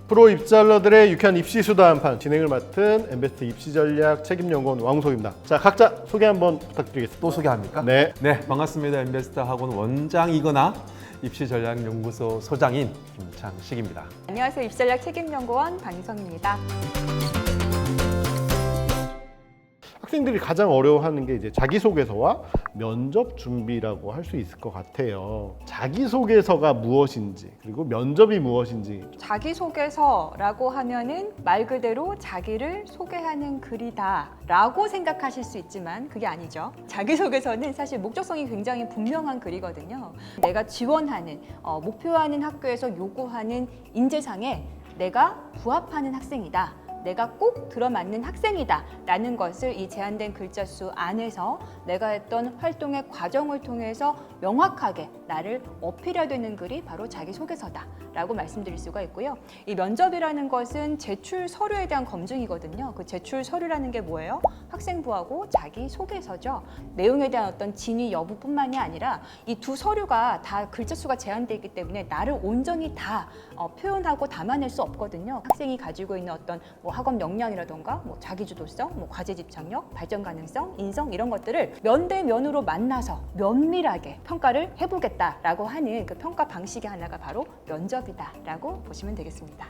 프로 입시알러들의 유쾌한 입시 수다 한판 진행을 맡은 엠베스트 입시전략 책임연구원 왕우석입니다. 자, 각자 소개 한번 부탁드리겠습니다. 또 소개합니까? 네. 네, 반갑습니다. 엠베스트 학원 원장이거나 입시전략연구소 소장인 김창식입니다. 안녕하세요. 입시전략 책임연구원 방희성입니다. 학생들이 가장 어려워하는 게 이제 자기소개서와 면접 준비라고 할 수 있을 것 같아요. 자기소개서가 무엇인지 그리고 면접이 무엇인지. 자기소개서라고 하면은 말 그대로 자기를 소개하는 글이다라고 생각하실 수 있지만 그게 아니죠. 자기소개서는 사실 목적성이 굉장히 분명한 글이거든요. 내가 지원하는, 목표하는 학교에서 요구하는 인재상에 내가 부합하는 학생이다. 내가 꼭 들어맞는 학생이다 라는 것을 이 제한된 글자 수 안에서 내가 했던 활동의 과정을 통해서 명확하게 나를 어필해야 되는 글이 바로 자기소개서다 라고 말씀드릴 수가 있고요. 이 면접이라는 것은 제출 서류에 대한 검증이거든요. 그 제출 서류라는 게 뭐예요? 학생부하고 자기소개서죠. 내용에 대한 어떤 진위 여부뿐만이 아니라 이 두 서류가 다 글자 수가 제한되어 있기 때문에 나를 온전히 다 표현하고 담아낼 수 없거든요. 학생이 가지고 있는 어떤 학업 역량이라던가 자기주도성, 과제 집착력, 발전 가능성, 인성 이런 것들을 면대면으로 만나서 면밀하게 평가를 해보겠다라고 하는 그 평가 방식의 하나가 바로 면접이다라고 보시면 되겠습니다.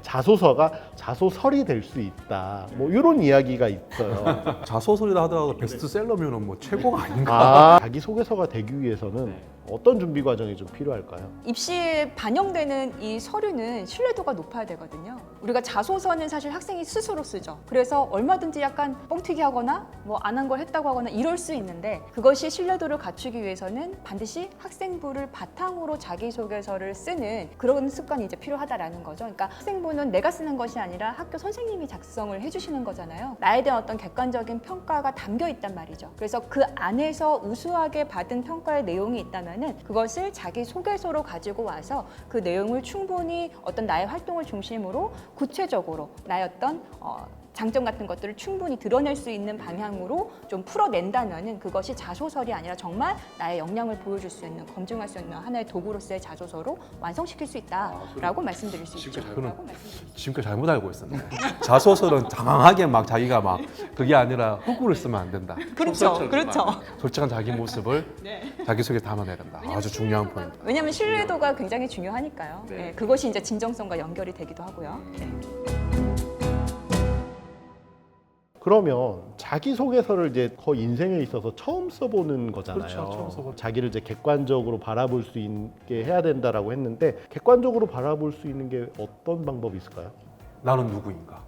자소서가 자소설이 될 수 있다. 이런 이야기가 있어요. 자소설이라 하더라도 베스트셀러면 최고가 아닌가? 자기소개서가 되기 위해서는 어떤 준비 과정이 좀 필요할까요? 입시에 반영되는 이 서류는 신뢰도가 높아야 되거든요. 우리가 자소서는 사실 학생이 스스로 쓰죠. 그래서 얼마든지 약간 뻥튀기 하거나 안 한 걸 했다고 하거나 이럴 수 있는데 그것이 신뢰도를 갖추기 위해서는 반드시 학생부를 바탕으로 자기소개서를 쓰는 그런 습관이 이제 필요하다라는 거죠. 그러니까 학생부는 내가 쓰는 것이 아니라 학교 선생님이 작성을 해주시는 거잖아요. 나에 대한 어떤 객관적인 평가가 담겨 있단 말이죠. 그래서 그 안에서 우수하게 받은 평가의 내용이 있다면 그것을 자기소개서로 가지고 와서 그 내용을 충분히 어떤 나의 활동을 중심으로 구체적으로 나의 어떤 장점 같은 것들을 충분히 드러낼 수 있는 방향으로 좀 풀어낸다면은 그것이 자소설이 아니라 정말 나의 역량을 보여줄 수 있는, 검증할 수 있는 하나의 도구로서의 자소서로 완성시킬 수 있다라고 말씀드릴 수 있죠. 지금까지 잘못 알고 있었네. 자소설은 장황하게 자기가 그게 아니라 흑구를 쓰면 안 된다. 그렇죠. 솔직한 자기 모습을 자기소개에 담아내야 된다. 아주 중요한 포인트. 왜냐하면 신뢰도가 굉장히 중요하니까요. 네, 그것이 이제 진정성과 연결이 되기도 하고요. 네. 그러면 자기소개서를 이제 거의 인생에 있어서 처음 써보는 거잖아요. 그렇죠, 처음 써보는. 자기를 이제 객관적으로 바라볼 수 있게 해야 된다라고 했는데 객관적으로 바라볼 수 있는 게 어떤 방법이 있을까요? 나는 누구인가?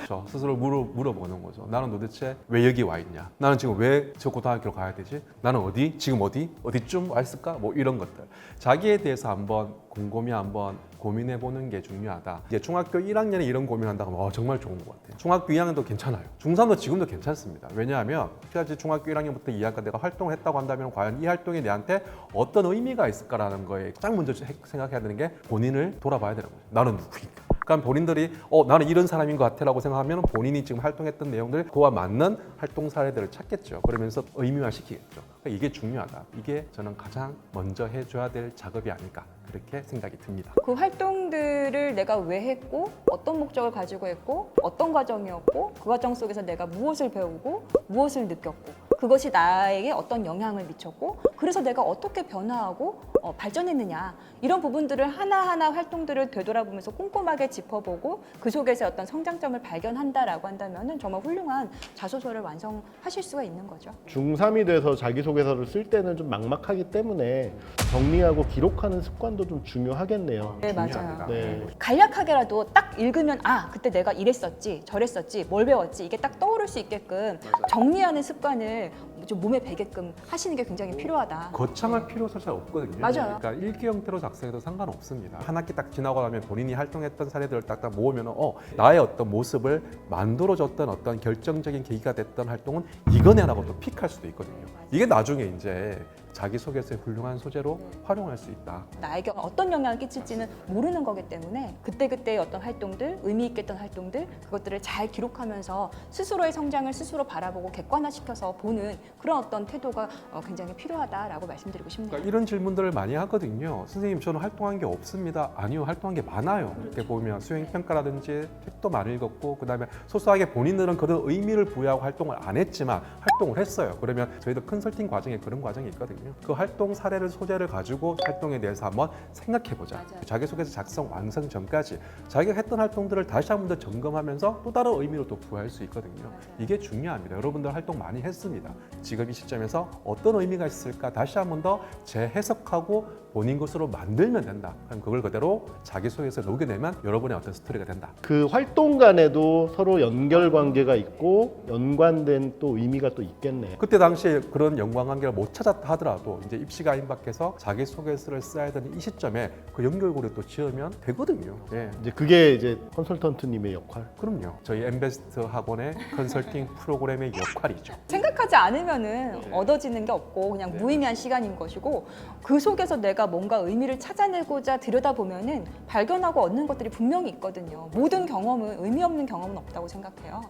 저 스스로 물어보는 거죠. 나는 도대체 왜 여기 와 있냐? 나는 지금 왜 저 고등학교로 가야 되지? 나는 지금 어디쯤 와 있을까? 이런 것들. 자기에 대해서 한번 곰곰이 한번 고민해 보는 게 중요하다. 이제 중학교 1학년에 이런 고민한다고 하면 정말 좋은 것 같아요. 중학교 2학년도 괜찮아요. 중3도 지금도 괜찮습니다. 왜냐하면 특히 중학교 1학년부터 2학년 내가 활동을 했다고 한다면 과연 이 활동이 내한테 어떤 의미가 있을까라는 거에 가장 먼저 생각해야 되는 게 본인을 돌아봐야 되는 거예요. 나는 누구인가? 그러니까 본인들이 나는 이런 사람인 것 같아라고 생각하면 본인이 지금 활동했던 내용들 그와 맞는 활동 사례들을 찾겠죠. 그러면서 의미화 시키겠죠. 그러니까 이게 중요하다. 이게 저는 가장 먼저 해줘야 될 작업이 아닐까 그렇게 생각이 듭니다. 그 활동들을 내가 왜 했고 어떤 목적을 가지고 했고 어떤 과정이었고 그 과정 속에서 내가 무엇을 배우고 무엇을 느꼈고 그것이 나에게 어떤 영향을 미쳤고 그래서 내가 어떻게 변화하고 발전했느냐 이런 부분들을 하나하나 활동들을 되돌아보면서 꼼꼼하게 짚어보고 그 속에서 어떤 성장점을 발견한다라고 한다면 정말 훌륭한 자소서를 완성하실 수가 있는 거죠. 중3이 돼서 자기소개서를 쓸 때는 좀 막막하기 때문에 정리하고 기록하는 습관도 좀 중요하겠네요. 네, 중요합니다. 맞아요. 네. 간략하게라도 딱 읽으면 그때 내가 이랬었지 저랬었지 뭘 배웠지 이게 딱 떠오를 수 있게끔 정리하는 습관을 좀 몸에 배게끔 하시는 게 굉장히 필요하다. 거창할 필요 사실 없거든요. 맞아요. 그러니까 일기 형태로 작성해도 상관없습니다. 한 학기 딱 지나고 나면 본인이 활동했던 사례들을 딱 모으면 나의 어떤 모습을 만들어줬던 어떤 결정적인 계기가 됐던 활동은 이거네라고 또 픽할 수도 있거든요. 이게 나중에 이제 자기소개서의 훌륭한 소재로 활용할 수 있다. 나에게 어떤 영향을 끼칠지는 모르는 거기 때문에 그때그때의 어떤 활동들, 의미 있게 했던 활동들, 그것들을 잘 기록하면서 스스로의 성장을 스스로 바라보고 객관화시켜서 보는 그런 어떤 태도가 굉장히 필요하다라고 말씀드리고 싶네요. 그러니까 이런 질문들을 많이 하거든요. 선생님, 저는 활동한 게 없습니다. 아니요, 활동한 게 많아요. 이렇게 보면 수행평가라든지 책도 많이 읽었고, 그다음에 소소하게 본인들은 그런 의미를 부여하고 활동을 안 했지만 활동을 했어요. 그러면 저희도 컨설팅 과정에 그런 과정이 있거든요. 그 활동 사례를 소재를 가지고 활동에 대해서 한번 생각해보자. 맞아요. 자기소개서 작성 완성 전까지 자기가 했던 활동들을 다시 한 번 더 점검하면서 또 다른 의미로 또 부여할 수 있거든요. 이게 중요합니다. 여러분들 활동 많이 했습니다. 지금 이 시점에서 어떤 의미가 있을까 다시 한 번 더 재해석하고 본인 것으로 만들면 된다. 그럼 그걸 그대로 자기소개서에 녹여내면 여러분의 어떤 스토리가 된다. 그 활동 간에도 서로 연결 관계가 있고 연관된 또 의미가 또 있겠네요. 그때 당시에 그런 연관관계를 못 찾았다 하더라도 이제 입시가 임박해서 자기소개서를 써야 되는 이 시점에 그 연결고리를 또 지으면 되거든요. 예. 이제 그게 이제 컨설턴트님의 역할. 그럼요. 저희 엠베스트 학원의 컨설팅 프로그램의 역할이죠. 생각하지 않으면은 얻어지는 게 없고 그냥 무의미한 시간인 것이고 그 속에서 내가 뭔가 의미를 찾아내고자 들여다보면은 발견하고 얻는 것들이 분명히 있거든요. 모든 경험은 의미 없는 경험은 없다고 생각해요.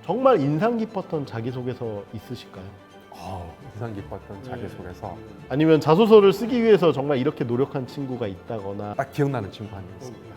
정말 인상 깊었던 자기소개서 있으실까요? 인상 깊었던 자기소개서 아니면 자소서를 쓰기 위해서 정말 이렇게 노력한 친구가 있다거나 딱 기억나는 친구 한 명 있습니다.